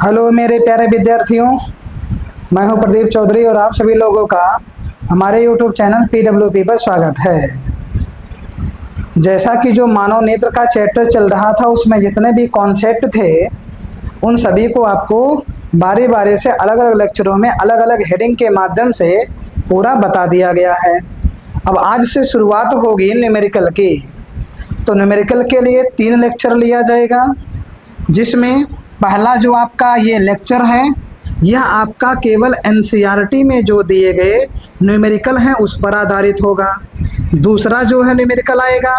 Hello मेरे प्यारे विद्यार्थियों, मैं हूं प्रदीप चौधरी और आप सभी लोगों का हमारे YouTube चैनल PWP पर स्वागत है। जैसा कि जो मानव नेत्र का चैप्टर चल रहा था उसमें जितने भी कॉन्सेप्ट थे उन सभी को आपको बारी बारी से अलग अलग लेक्चरों में अलग अलग हेडिंग के माध्यम से पूरा बता दिया गया है। अब आज से शुरुआत होगी न्यूमेरिकल की। तो न्यूमेरिकल के लिए 3 लेक्चर लिया जाएगा, जिसमें पहला जो आपका ये लेक्चर है यह आपका केवल एनसीईआरटी में जो दिए गए न्यूमेरिकल हैं उस पर आधारित होगा। दूसरा जो है न्यूमेरिकल आएगा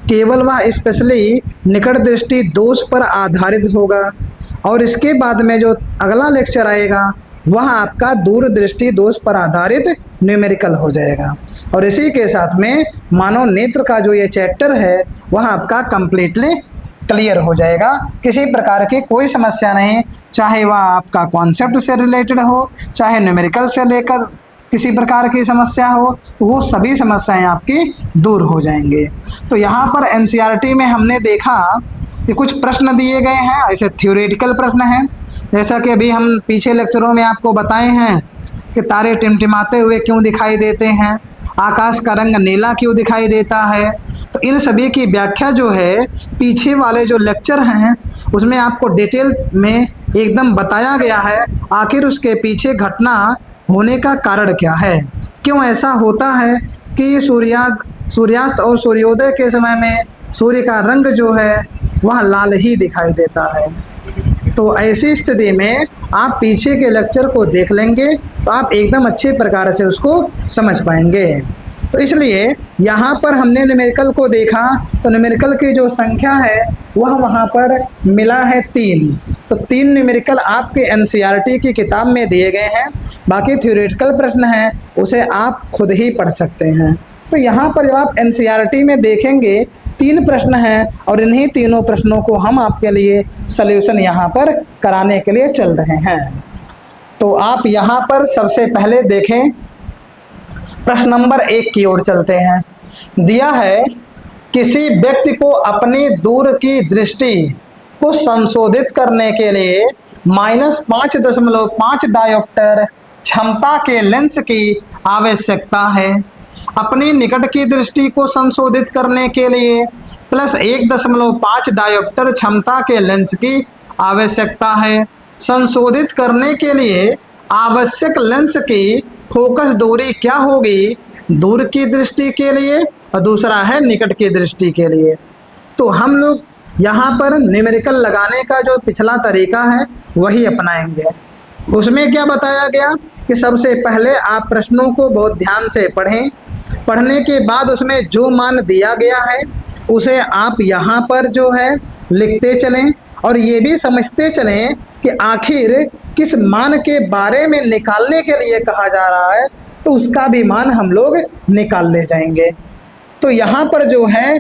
केवल वह स्पेशली निकट दृष्टि दोष पर आधारित होगा। और इसके बाद में जो अगला लेक्चर आएगा वह आपका दूर दृष्टि दोष पर आधारित न्यूमेरिकल हो जाएगा। और इसी के साथ में मानव नेत्र का जो ये चैप्टर है वह आपका कंप्लीटली क्लियर हो जाएगा। किसी प्रकार की कोई समस्या नहीं, चाहे वह आपका कॉन्सेप्ट से रिलेटेड हो, चाहे न्यूमेरिकल से लेकर किसी प्रकार की समस्या हो, तो वो सभी समस्याएं आपकी दूर हो जाएंगे। तो यहाँ पर एनसीईआरटी में हमने देखा कि कुछ प्रश्न दिए गए हैं, ऐसे थ्योरेटिकल प्रश्न हैं। जैसा कि अभी हम पीछे लेक्चरों में आपको बताए हैं कि तारे टिमटिमाते हुए क्यों दिखाई देते हैं, आकाश का रंग नीला क्यों दिखाई देता है। तो इन सभी की व्याख्या जो है पीछे वाले जो लेक्चर हैं उसमें आपको डिटेल में एकदम बताया गया है। आखिर उसके पीछे घटना होने का कारण क्या है, क्यों ऐसा होता है कि सूर्यास्त और सूर्योदय के समय में सूर्य का रंग जो है वह लाल ही दिखाई देता है। तो ऐसी स्थिति में आप पीछे के लेक्चर को देख लेंगे तो आप एकदम अच्छे प्रकार से उसको समझ पाएंगे। तो इसलिए यहाँ पर हमने न्यूमेरिकल को देखा तो न्यूमेरिकल की जो संख्या है वह वहाँ पर मिला है 3। तो 3 न्यूमेरिकल आपके एनसीईआरटी की किताब में दिए गए हैं। बाकी थ्योरेटिकल प्रश्न हैं उसे आप खुद ही पढ़ सकते हैं। तो यहाँ पर जब आप एनसीईआरटी में देखेंगे 3 प्रश्न हैं और इन्हीं तीनों प्रश्नों को हम आपके लिए सल्यूशन यहाँ पर कराने के लिए चल रहे हैं। तो आप यहाँ पर सबसे पहले देखें, प्रश्न नंबर 1 की ओर चलते हैं। दिया है किसी व्यक्ति को अपनी दूर की दृष्टि को संशोधित करने के लिए -5.5 डायोप्टर क्षमता के लेंस की आवश्यकता है। अपनी निकट की दृष्टि को संशोधित करने के लिए +1.5 डायोप्टर क्षमता के लेंस की आवश्यकता है। संशोधित करने के लिए आवश्यक लेंस की फोकस दूरी क्या होगी, दूर की दृष्टि के लिए और दूसरा है निकट की दृष्टि के लिए। तो हम लोग यहाँ पर न्यूमेरिकल लगाने का जो पिछला तरीका है वही अपनाएंगे। उसमें क्या बताया गया कि सबसे पहले आप प्रश्नों को बहुत ध्यान से पढ़ें। पढ़ने के बाद उसमें जो मान दिया गया है उसे आप यहाँ पर जो है लिखते चलें और ये भी समझते चलें कि आखिर किस मान के बारे में निकालने के लिए कहा जा रहा है, तो उसका भी मान हम लोग निकाल ले जाएंगे। तो यहाँ पर जो है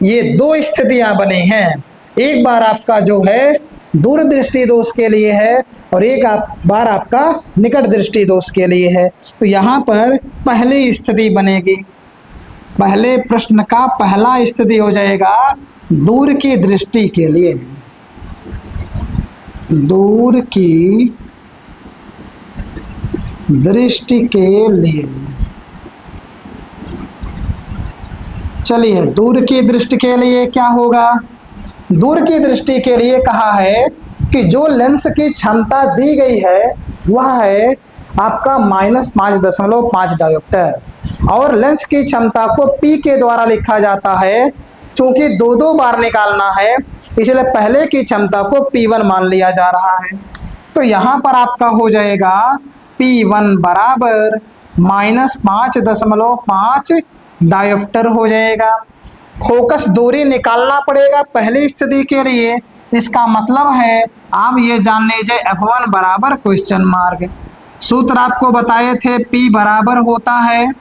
ये 2 स्थितियाँ बनी हैं। एक बार आपका जो है दूर दृष्टि दोष के लिए है और एक बार आपका निकट दृष्टि दोष के लिए है। तो यहाँ पर पहली स्थिति बनेगी, पहले प्रश्न का पहला स्थिति हो जाएगा दूर की दृष्टि के लिए। दूर की दृष्टि के लिए, चलिए दूर की दृष्टि के लिए क्या होगा। दूर की दृष्टि के लिए कहा है कि जो लेंस की क्षमता दी गई है वह है आपका -5.5 डायोप्टर और लेंस की क्षमता को P के द्वारा लिखा जाता है। चूंकि 2 बार निकालना है इसलिए पहले की क्षमता को P1 मान लिया जा रहा है। तो यहाँ पर आपका हो जाएगा P1 बराबर -5.5 डायोप्टर हो जाएगा। फोकस दूरी निकालना पड़ेगा पहली स्थिति के लिए। इसका मतलब है आप ये जान लीजिए F1 बराबर क्वेश्चन मार्क। सूत्र आपको बताए थे P बराबर होता है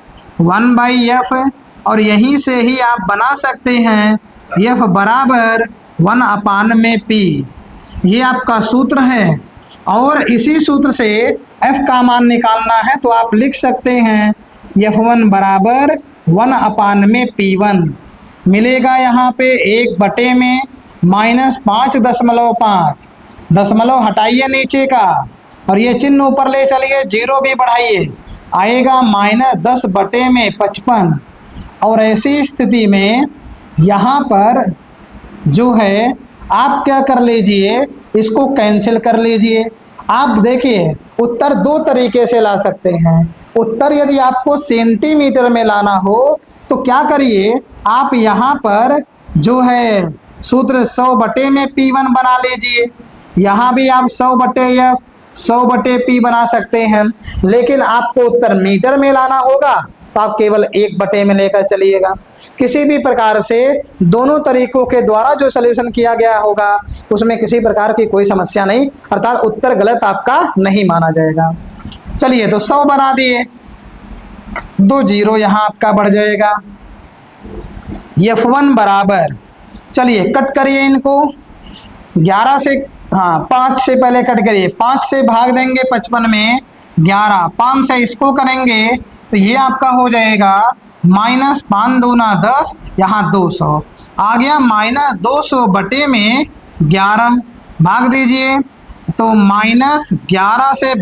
1/F और यहीं से ही आप बना सकते हैं F बराबर 1/P। ये आपका सूत्र है और इसी सूत्र से F का मान निकालना है तो आप लिख सकते हैं F1 बराबर 1/P1 मिलेगा यहाँ पे 1/5 दशमलव हटाइए नीचे का और ये चिन्ह ऊपर ले चलिए, 0 भी बढ़ाइए, आएगा -10/55। और ऐसी स्थिति में यहाँ पर जो है आप क्या कर लीजिए, इसको कैंसिल कर लीजिए। आप देखिए उत्तर दो तरीके से ला सकते हैं। उत्तर यदि आपको सेंटीमीटर में लाना हो तो क्या करिए, आप यहाँ पर जो है सूत्र 100/P1 बना लीजिए। यहाँ भी आप 100/F 100/P बना सकते हैं, लेकिन आपको उत्तर मीटर में लाना होगा तो आप केवल 1/में लेकर चलिएगा। किसी भी प्रकार से दोनों तरीकों के द्वारा जो सलूशन किया गया होगा उसमें किसी प्रकार की कोई समस्या नहीं, अर्थात उत्तर गलत आपका नहीं माना जाएगा। चलिए तो 100 बना दिए, 2 0 यहाँ आपका बढ़ जाएगा। F1 बराबर, चलिए कट करिए इनको 11 से, हाँ 5 से पहले कट करिए, 5 से भाग देंगे 55 में 11, 5 से इसको करेंगे तो ये आपका हो जाएगा -5 दूना 10, यहाँ 200 आ गया, -200/11 भाग दीजिए तो -11 से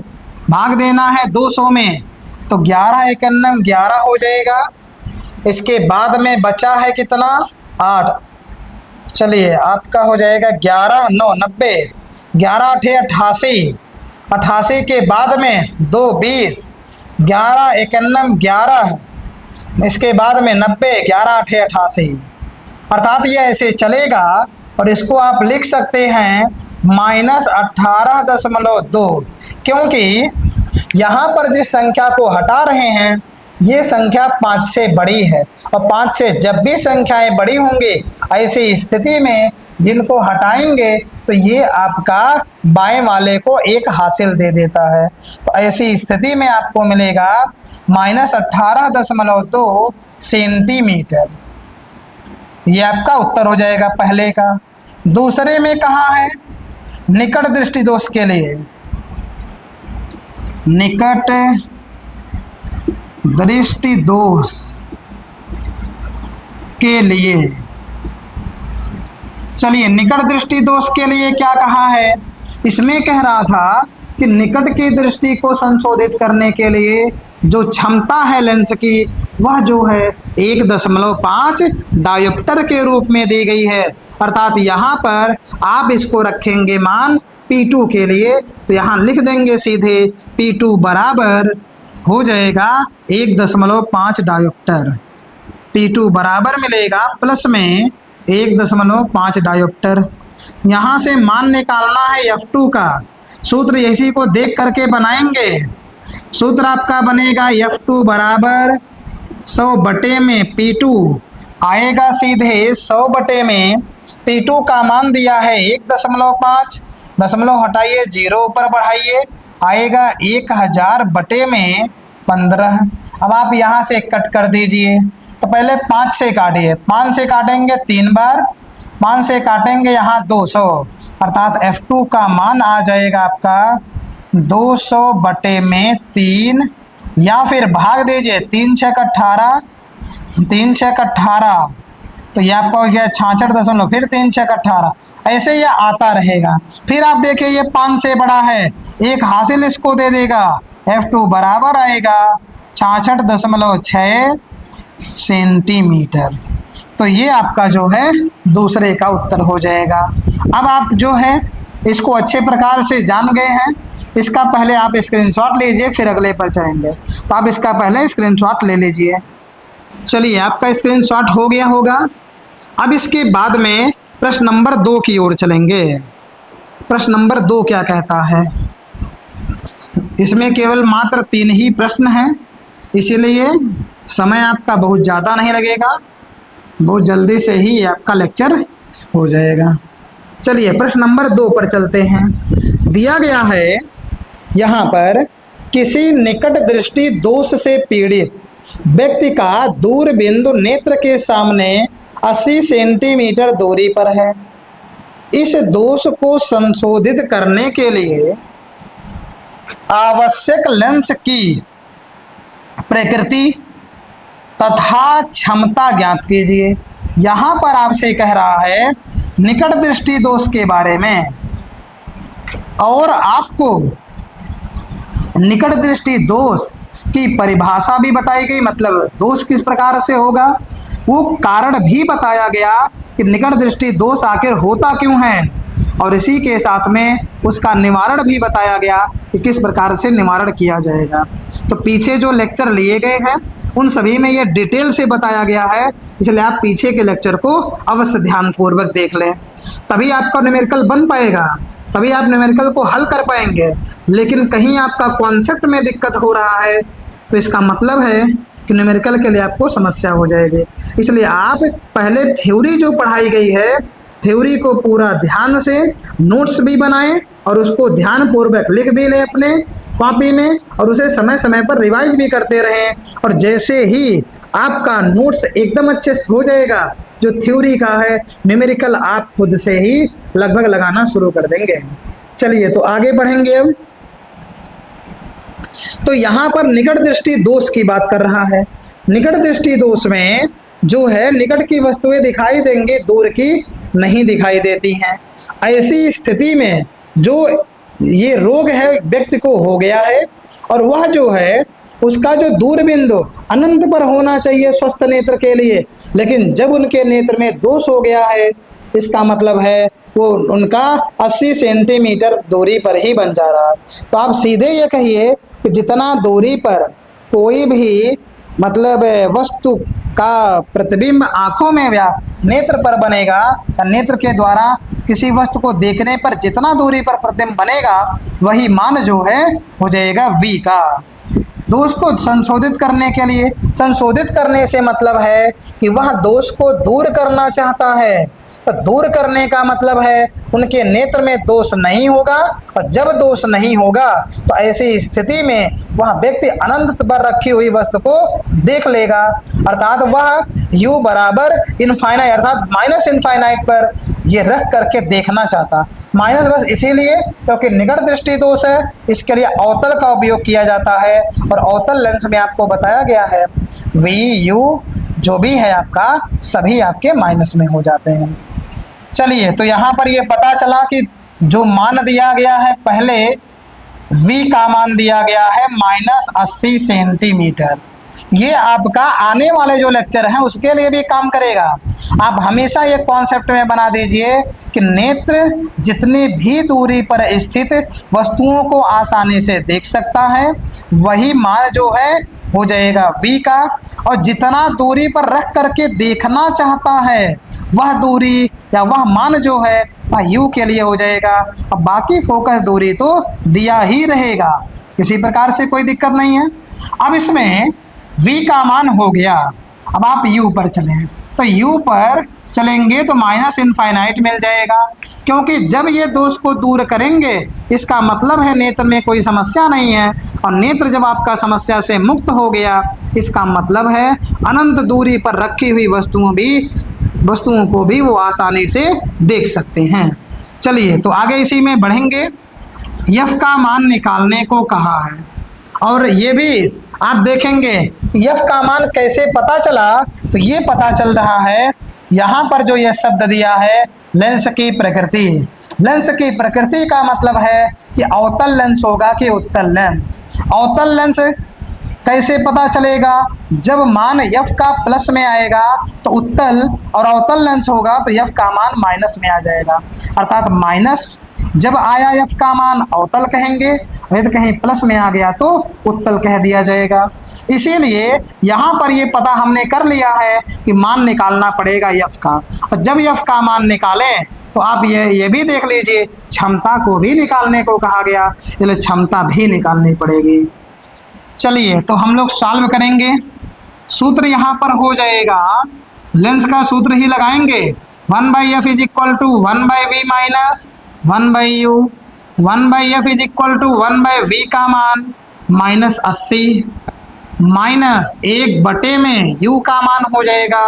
भाग देना है 200 में तो 11 × 11 हो जाएगा। इसके बाद में बचा है कितना, 8, चलिए आपका हो जाएगा 11 9 90, 11 8 88, 88 के बाद में 2 20, 11 × 11, इसके बाद में 90, 11 8 88, अर्थात ये ऐसे चलेगा। और इसको आप लिख सकते हैं -18.2, क्योंकि यहाँ पर जिस संख्या को हटा रहे हैं ये संख्या 5 से बड़ी है, और 5 से जब भी संख्याएं बड़ी होंगी ऐसी स्थिति में जिनको हटाएंगे तो ये आपका बाएं वाले को 1 हासिल दे देता है। तो ऐसी स्थिति में आपको मिलेगा -18.2 सेंटीमीटर। ये आपका उत्तर हो जाएगा पहले का। दूसरे में कहाँ है, निकट दृष्टि दोष के लिए, निकट दृष्टि दोष के लिए, चलिए निकट दृष्टि दोष के लिए क्या कहा है, इसमें कह रहा था कि निकट की दृष्टि को संशोधित करने के लिए जो क्षमता है लेंस की वह जो है 1.5 डायोप्टर के रूप में दी गई है। अर्थात यहाँ पर आप इसको रखेंगे मान P2 के लिए, तो यहाँ लिख देंगे सीधे P2 बराबर हो जाएगा 1.5 डायोप्टर। P2 बराबर मिलेगा प्लस में 1.5 डायोप्टर। यहाँ से मान निकालना है F2 का, सूत्र इसी को देख करके बनाएंगे। सूत्र आपका बनेगा F2 बराबर 100 में P2 आएगा सीधे 100 में P2 का मान दिया है 1.5, दशमलव हटाइए 0 ऊपर बढ़ाइए, आएगा 1000 में 15। अब आप यहाँ से कट कर दीजिए, तो पहले 5 से काटिए, 5 से काटेंगे 3 बार, 5 से काटेंगे यहाँ 200, अर्थात F2 का मान आ जाएगा आपका 200 में 3, या फिर भाग दीजिए 3 6 18, 3 6 18, तो ये आपका हो गया 66 फिर 3 6 18, ऐसे ये आता रहेगा। फिर आप देखिए ये 5 से बड़ा है, 1 हासिल इसको दे देगा, F2 बराबर आएगा 66.6 सेंटीमीटर। तो ये आपका जो है दूसरे का उत्तर हो जाएगा। अब आप जो है इसको अच्छे प्रकार से जान गए हैं। इसका पहले आप स्क्रीनशॉट लीजिए, फिर अगले पर चलेंगे। तो आप इसका पहले स्क्रीनशॉट ले लीजिए। चलिए आपका स्क्रीनशॉट हो गया होगा। अब इसके बाद में प्रश्न नंबर 2 की ओर चलेंगे। प्रश्न नंबर 2 क्या कहता है, इसमें केवल मात्र 3 ही प्रश्न हैं, इसीलिए समय आपका बहुत ज़्यादा नहीं लगेगा, बहुत जल्दी से ही आपका लेक्चर हो जाएगा। चलिए प्रश्न नंबर 2 पर चलते हैं। दिया गया है यहाँ पर, किसी निकट दृष्टि दोष से पीड़ित व्यक्ति का दूर बिंदु नेत्र के सामने 80 सेंटीमीटर दूरी पर है। इस दोष को संशोधित करने के लिए आवश्यक लेंस की प्रकृति तथा क्षमता ज्ञात कीजिए। यहाँ पर आपसे कह रहा है निकट दृष्टि दोष के बारे में। और आपको निकट दृष्टि दोष की परिभाषा भी बताई गई, मतलब दोष किस प्रकार से होगा, वो कारण भी बताया गया कि निकट दृष्टि दोष आखिर होता क्यों है, और इसी के साथ में उसका निवारण भी बताया गया कि किस प्रकार से निवारण किया जाएगा। तो पीछे जो लेक्चर लिए गए हैं उन सभी में ये डिटेल से बताया गया है, इसलिए आप पीछे के लेक्चर को अवश्य ध्यानपूर्वक देख लें, तभी आपका न्यूमेरिकल बन पाएगा, तभी आप न्यूमेरिकल को हल कर पाएंगे। लेकिन कहीं आपका कॉन्सेप्ट में दिक्कत हो रहा है तो इसका मतलब है कि न्यूमेरिकल के लिए आपको समस्या हो जाएगी। इसलिए आप पहले थ्योरी जो पढ़ाई गई है, थ्योरी को पूरा ध्यान से नोट्स भी बनाएं और उसको ध्यानपूर्वक लिख भी लें अपने कॉपी में, और उसे समय समय पर रिवाइज भी करते रहें। और जैसे ही आपका नोट्स एकदम अच्छे से हो जाएगा, जो थ्योरी का है न्यूमेरिकल आप खुद से ही लगभग लगाना शुरू कर देंगे। चलिए तो आगे बढ़ेंगे। अब तो यहाँ पर निकट दृष्टि दोष की बात कर रहा है। निकट दृष्टि दोष में जो है, निकट की वस्तुएं दिखाई देंगे, दूर की नहीं दिखाई देती हैं। ऐसी स्थिति में जो ये रोग है व्यक्ति को हो गया है, और वह जो है उसका जो दूर बिंदु अनंत पर होना चाहिए स्वस्थ नेत्र के लिए, लेकिन जब उनके नेत्र में दोष हो गया है, इसका मतलब है वो उनका 80 सेंटीमीटर दूरी पर ही बन जा रहा है। तो आप सीधे ये कहिए कि जितना दूरी पर कोई भी मतलब वस्तु का प्रतिबिंब आंखों में या नेत्र पर बनेगा, या नेत्र के द्वारा किसी वस्तु को देखने पर जितना दूरी पर प्रतिबिंब बनेगा, वही मान जो है हो जाएगा v का। दोष को संशोधित करने के लिए, संशोधित करने से मतलब है कि वह दोष को दूर करना चाहता है। तो दूर करने का मतलब है उनके नेत्र में दोष नहीं होगा, और जब दोष नहीं होगा तो ऐसी स्थिति में वह व्यक्ति अनंत पर रखी हुई वस्तु को देख लेगा, अर्थात वह u बराबर इनफाइनाइट अर्थात माइनस इनफाइनाइट पर ये रख करके देखना चाहता। माइनस बस इसीलिए क्योंकि निकट दृष्टि दोष है, इसके लिए अवतल का उपयोग किया जाता है, और अवतल लेंस में आपको बताया गया है v u जो भी है आपका सभी आपके माइनस में हो जाते हैं। चलिए तो यहाँ पर ये पता चला कि जो मान दिया गया है, पहले v का मान दिया गया है -80 सेंटीमीटर। ये आपका आने वाले जो लेक्चर हैं उसके लिए भी काम करेगा। आप हमेशा ये कॉन्सेप्ट में बना दीजिए कि नेत्र जितनी भी दूरी पर स्थित वस्तुओं को आसानी से देख सकता है, वही मान जो है हो जाएगा v का, और जितना दूरी पर रख करके देखना चाहता है वह दूरी या वह मान जो है वह u के लिए हो जाएगा। अब बाकी फोकस दूरी तो दिया ही रहेगा, किसी प्रकार से कोई दिक्कत नहीं है। अब इसमें v का मान हो गया, अब आप u पर चलें, तो u पर चलेंगे तो माइनस इनफाइनाइट मिल जाएगा, क्योंकि जब ये दोष को दूर करेंगे इसका मतलब है नेत्र में कोई समस्या नहीं है, और नेत्र जब आपका समस्या से मुक्त हो गया इसका मतलब है अनंत दूरी पर रखी हुई वस्तुओं को भी वो आसानी से देख सकते हैं। चलिए तो आगे इसी में बढ़ेंगे। f का मान निकालने को कहा है, और ये भी आप देखेंगे f का मान कैसे पता चला, तो ये पता चल रहा है यहाँ पर जो ये शब्द दिया है लेंस की प्रकृति। लेंस की प्रकृति का मतलब है कि अवतल लेंस होगा कि उत्तल लेंस। अवतल लेंस कैसे पता चलेगा, जब मान f का प्लस में आएगा तो उत्तल, और अवतल लेंस होगा तो f का मान माइनस में आ जाएगा, अर्थात माइनस जब आया f का मान अवतल कहेंगे, यदि कहीं प्लस में आ गया तो उत्तल कह दिया जाएगा। इसीलिए यहाँ पर ये पता हमने कर लिया है कि मान निकालना पड़ेगा f का, और जब f का मान निकालें तो आप ये भी देख लीजिए क्षमता को भी निकालने को कहा गया, इसलिए क्षमता भी निकालनी पड़ेगी। चलिए तो हम लोग सॉल्व करेंगे। सूत्र यहाँ पर हो जाएगा, लेंस का सूत्र ही लगाएंगे, 1/f is equal to 1/v minus 1/u, 1/f is equal to 1/v का मान -80 माइनस 1 में u का मान हो जाएगा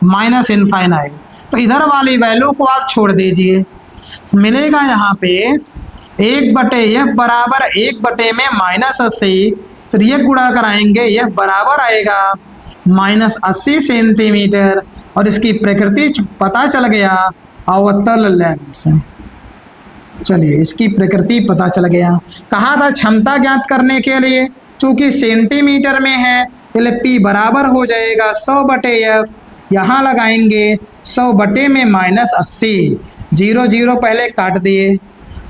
माइनस इनफाइनाइट। तो इधर वाली वैल्यू को आप छोड़ दीजिए, मिलेगा यहाँ पे 1/f बराबर 1 में -80, तो ये गुणा कराएंगे, यह बराबर आएगा -80 सेंटीमीटर, और इसकी प्रकृति पता चल गया अवतल लेंस। चलिए इसकी प्रकृति पता चल गया। कहा था क्षमता ज्ञात करने के लिए, चूंकि सेंटीमीटर में है इसलिए P बराबर हो जाएगा 100/F। यहाँ लगाएंगे 100 बटे में -80, 0 0 पहले काट दिए।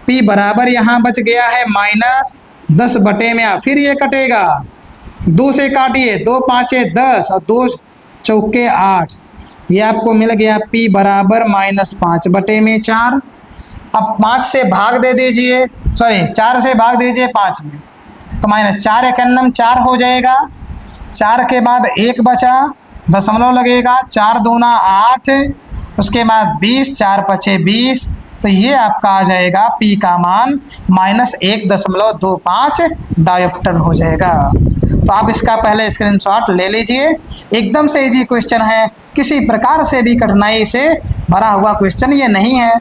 P बराबर यहाँ बच गया है -10 बटे में, फिर ये कटेगा 2 से काटिए, 2 5 10 और 2 चौके 8, ये आपको मिल गया P बराबर -5 बटे में 4। अब 5 से भाग दे दीजिए, सॉरी 4 से भाग दीजिए 5 में, तो -4 एकन्नम 4 हो जाएगा। 4 के बाद 1 बचा, दशमलव लगेगा, 4 दूना 8, उसके बाद 20, 4 पचे 20, तो ये आपका आ जाएगा P का मान -1.25 डायोप्टर हो जाएगा। तो आप इसका पहले स्क्रीनशॉट ले लीजिए। एकदम से इजी क्वेश्चन है, किसी प्रकार से भी कठिनाई से भरा हुआ क्वेश्चन ये नहीं है।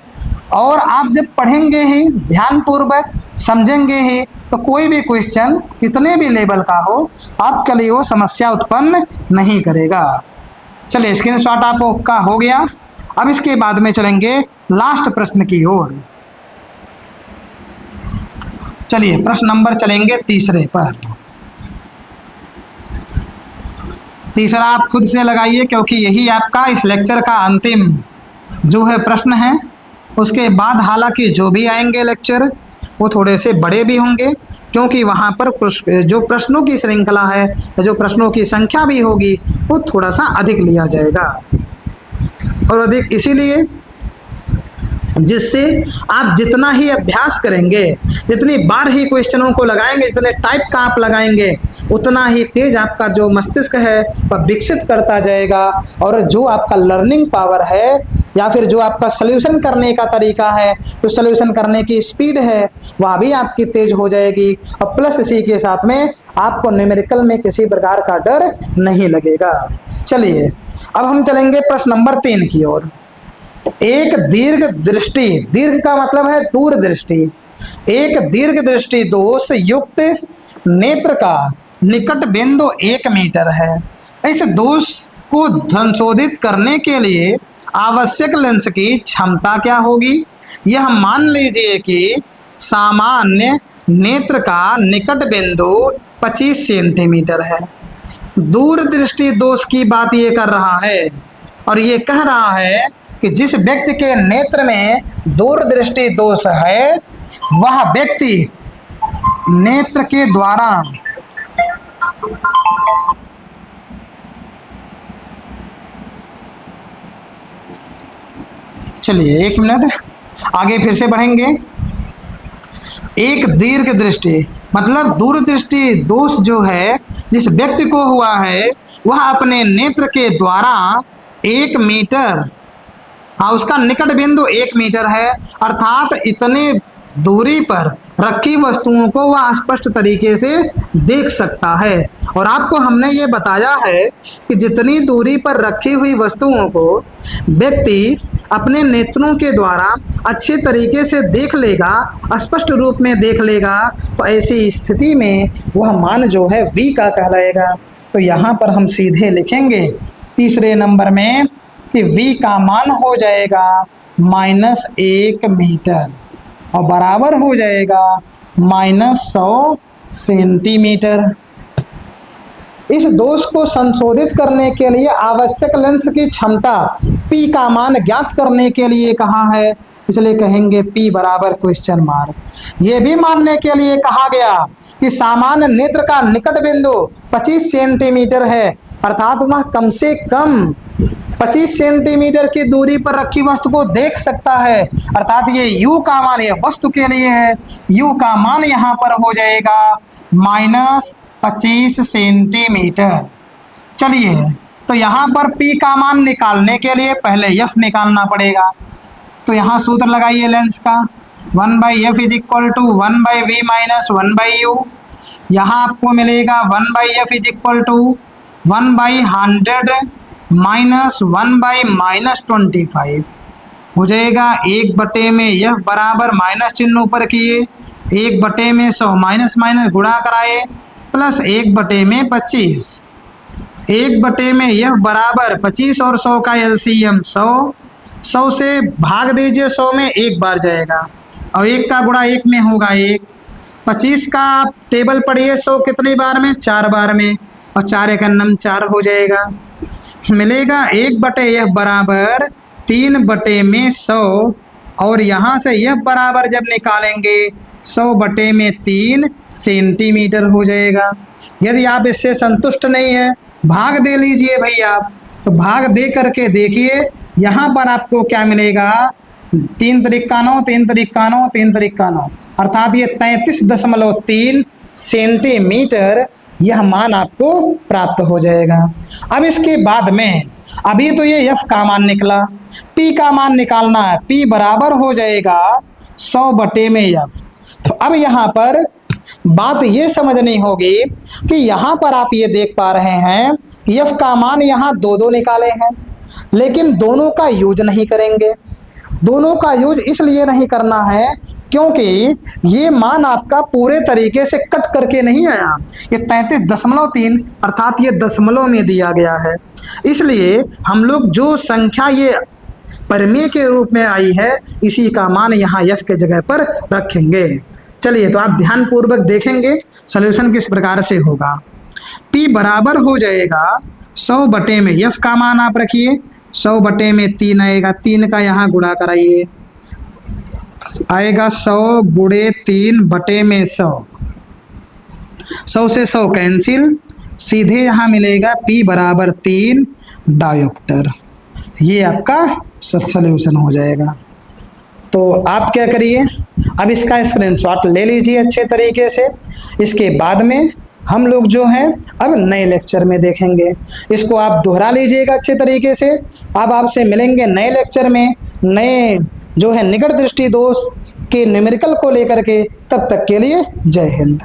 और आप जब पढ़ेंगे ही, ध्यानपूर्वक समझेंगे ही, तो कोई भी क्वेश्चन कितने भी लेवल का हो आपके लिए वो समस्या उत्पन्न नहीं करेगा। चलिए स्क्रीनशॉट आपका हो गया। अब इसके बाद में चलेंगे लास्ट प्रश्न की ओर। चलिए प्रश्न नंबर चलेंगे तीसरे पर। तीसरा आप खुद से लगाइए, क्योंकि यही आपका इस लेक्चर का अंतिम जो है प्रश्न है। उसके बाद हालांकि जो भी आएंगे लेक्चर वो थोड़े से बड़े भी होंगे, क्योंकि वहाँ पर जो प्रश्नों की श्रृंखला है, जो प्रश्नों की संख्या भी होगी वो थोड़ा सा अधिक लिया जाएगा। और अधिक इसीलिए जिससे आप जितना ही अभ्यास करेंगे, जितनी बार ही क्वेश्चनों को लगाएंगे, जितने टाइप का आप लगाएंगे, उतना ही तेज आपका जो मस्तिष्क है वह विकसित करता जाएगा। और जो आपका लर्निंग पावर है या फिर जो आपका सल्यूशन करने का तरीका है, जो सल्यूशन करने की स्पीड है, वह भी आपकी तेज हो जाएगी। और प्लस इसी के साथ में आपको न्यूमेरिकल में किसी प्रकार का डर नहीं लगेगा। चलिए अब हम चलेंगे प्रश्न नंबर 3 की ओर। एक दीर्घ दृष्टि, दीर्घ का मतलब है दूरदृष्टि, एक दीर्घ दृष्टि दोष युक्त नेत्र का निकट बिंदु 1 मीटर है। इस दोष को संशोधित करने के लिए आवश्यक लेंस की क्षमता क्या होगी? यह मान लीजिए कि सामान्य नेत्र का निकट बिंदु 25 सेंटीमीटर है। दूरदृष्टि दोष की बात ये कर रहा है और ये कह रहा है कि जिस व्यक्ति के नेत्र में दूरदृष्टि दोष है वह व्यक्ति नेत्र के द्वारा चलिए 1 मिनट आगे फिर से बढ़ेंगे। एक दीर्घ दृष्टि मतलब दूरदृष्टि दोष जो है जिस व्यक्ति को हुआ है वह अपने नेत्र के द्वारा 1 मीटर, उसका निकट बिंदु 1 मीटर है, अर्थात इतने दूरी पर रखी वस्तुओं को वह स्पष्ट तरीके से देख सकता है। और आपको हमने ये बताया है कि जितनी दूरी पर रखी हुई वस्तुओं को व्यक्ति अपने नेत्रों के द्वारा अच्छे तरीके से देख लेगा, स्पष्ट रूप में देख लेगा, तो ऐसी स्थिति में वह मान जो है V का कहलाएगा। तो यहाँ पर हम सीधे लिखेंगे तीसरे नंबर में कि V का मान हो जाएगा -1 मीटर और बराबर हो जाएगा -100 सेंटीमीटर। इस दोष को संशोधित करने के लिए आवश्यक लेंस की क्षमता P का मान ज्ञात करने के लिए कहा है, इसलिए कहेंगे P बराबर क्वेश्चन मार्क। ये भी मानने के लिए कहा गया कि सामान्य नेत्र का निकट बिंदु 25 सेंटीमीटर है, अर्थात वह कम से कम 25 सेंटीमीटर की दूरी पर रखी वस्तु को देख सकता है, अर्थात ये U का मान ये वस्तु के लिए है। U का मान यहाँ पर हो जाएगा -25 सेंटीमीटर। चलिए तो यहाँ पर P का मान निकालने के लिए पहले F निकालना पड़ेगा। तो यहाँ सूत्र लगाइए लेंस का 1/F = 1/V - 1/U। यहाँ आपको मिलेगा 1/F = 1/100 -1/-25 हो जाएगा। 1 में F बराबर माइनस चिन्ह ऊपर किए, 1 में 100 माइनस माइनस गुणा कराए प्लस 1 में 25। 1 में F बराबर 25 और 100 का LCM 100, 100 से भाग दीजिए 100 में 1 बार जाएगा और 1 का गुणा 1 में होगा 1। 25 का आप टेबल पढ़िए, 100 कितनी बार में, 4 बार में, और 4 एक अन्नम 4 हो जाएगा। मिलेगा 1/f बराबर 3/100, और यहाँ से यह बराबर जब निकालेंगे 100/3 सेंटीमीटर हो जाएगा। यदि आप इससे संतुष्ट नहीं है, भाग दे लीजिए भाई आप। तो भाग दे करके देखिए, यहाँ पर आपको क्या मिलेगा, 3 त्रिका 9, 3 त्रिका 9, 3 त्रिका 9, अर्थात ये 33.3 सेंटीमीटर यह मान आपको प्राप्त हो जाएगा। अब इसके बाद में, अभी तो ये f का मान निकला, p का मान निकालना है। p बराबर हो जाएगा 100/f। तो अब यहाँ पर बात ये समझनी होगी कि यहाँ पर आप ये देख पा रहे हैं f का मान यहाँ 2 निकाले हैं, लेकिन दोनों का यूज नहीं करेंगे। दोनों का यूज इसलिए नहीं करना है क्योंकि ये मान आपका पूरे तरीके से कट करके नहीं आया। ये 33.3 अर्थात ये दशमलव में दिया गया है, इसलिए हम लोग जो संख्या ये परिमेय के रूप में आई है, इसी का मान यहाँ f के जगह पर रखेंगे। चलिए, तो आप ध्यान पूर्वक देखेंगे सॉल्यूशन किस प्रकार से होगा। p बराबर हो जाएगा 100/f का मान आप रखिए, 100/3 आएगा, 3 का यहाँ गुणा कराइए, आएगा 100 × 3/100। 100 से 100 कैंसिल, सीधे यहाँ मिलेगा p बराबर 3 डायोप्टर। ये आपका सॉल्यूशन हो जाएगा। तो आप क्या करिए, अब इसका स्क्रीनशॉट ले लीजिए अच्छे तरीके से। इसके बाद में हम लोग जो हैं अब नए लेक्चर में देखेंगे। इसको आप दोहरा लीजिएगा अच्छे तरीके से। अब आपसे मिलेंगे नए लेक्चर में, नए जो है निकट दृष्टि दोष के न्यूमेरिकल को लेकर के। तब तक के लिए जय हिंद।